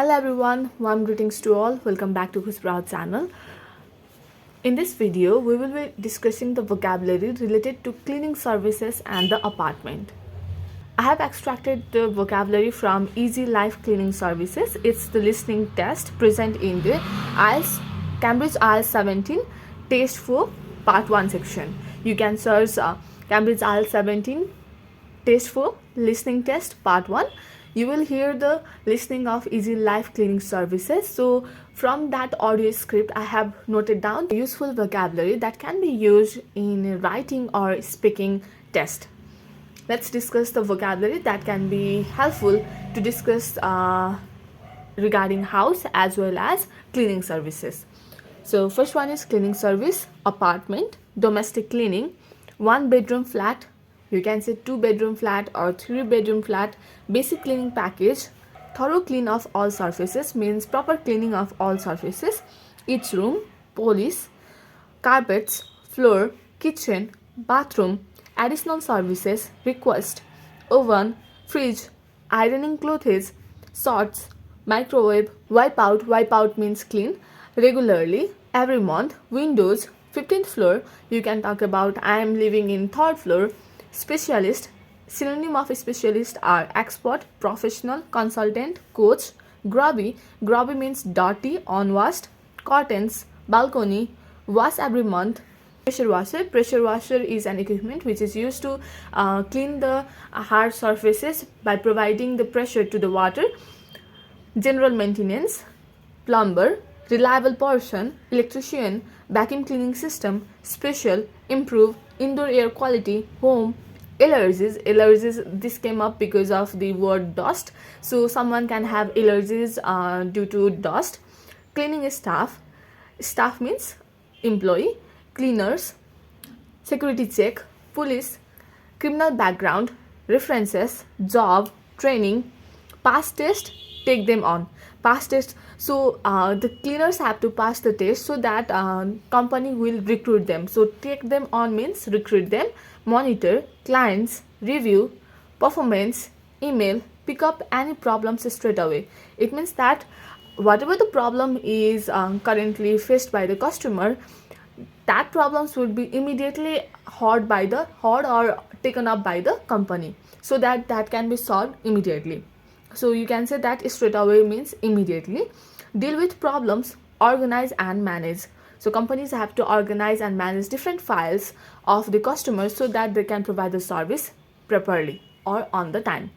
Hello everyone, warm greetings to all. Welcome back to Khusbu channel. In this video, we will be discussing the vocabulary related to cleaning services and the apartment. I have extracted the vocabulary from Easy Life Cleaning Services. It's the listening test present in the Cambridge IELTS 17 Test 4 Part 1 section. You can search Cambridge IELTS 17 Test 4 Listening Test Part 1. You will hear the listening of Easy Life Cleaning Services. So from that audio script, I have noted down useful vocabulary that can be used in writing or speaking test. Let's discuss the vocabulary that can be helpful to discuss regarding house as well as cleaning services. So first one is cleaning service, apartment, domestic cleaning, 1-bedroom flat, you can say 2-bedroom flat or 3-bedroom flat, basic cleaning package, thorough clean of all surfaces means proper cleaning of all surfaces, each room, polish, carpets, floor, kitchen, bathroom, additional services, request, oven, fridge, ironing clothes, sorts, microwave, wipe out means clean, regularly, every month, windows, 15th floor, you can talk about I am living in 3rd floor, specialist, synonym of specialist are expert, professional, consultant, coach, grubby means dirty, unwashed, curtains, balcony, wash every month, pressure washer is an equipment which is used to clean the hard surfaces by providing the pressure to the water, general maintenance, plumber, reliable person, electrician, vacuum cleaning system, special, improve, indoor air quality, home, allergies. This came up because of the word dust, so someone can have allergies due to dust. Cleaning staff means employee, cleaners, security check, police, criminal background, references, job, training, pass test, take them on. Pass test, so the cleaners have to pass the test so that company will recruit them. So take them on means recruit them. Monitor, clients, review, performance, email, pick up any problems straight away. It means that whatever the problem is currently faced by the customer, that problems would be immediately heard or taken up by the company, so that can be solved immediately. So you can say that straight away means immediately. Deal with problems, organize and manage. So companies have to organize and manage different files of the customers so that they can provide the service properly or on the time.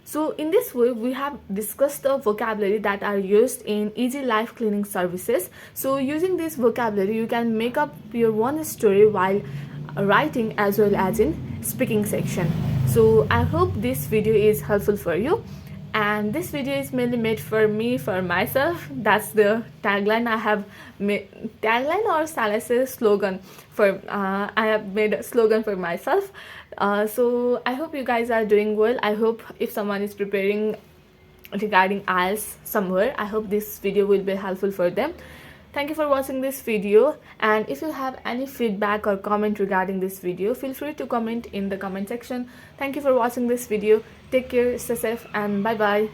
So in this way, we have discussed the vocabulary that are used in Easy Life Cleaning Services. So using this vocabulary, you can make up your own story while writing as well as in speaking section. So I hope this video is helpful for you, and this video is mainly made for me, for myself. That's the tagline I have made, tagline or shall I say slogan for I have made a slogan for myself. So I hope you guys are doing well. I hope if someone is preparing regarding IELTS somewhere, I hope this video will be helpful for them. Thank you for watching this video, and if you have any feedback or comment regarding this video, feel free to comment in the comment section. Thank you for watching this video. Take care, stay safe, and bye bye.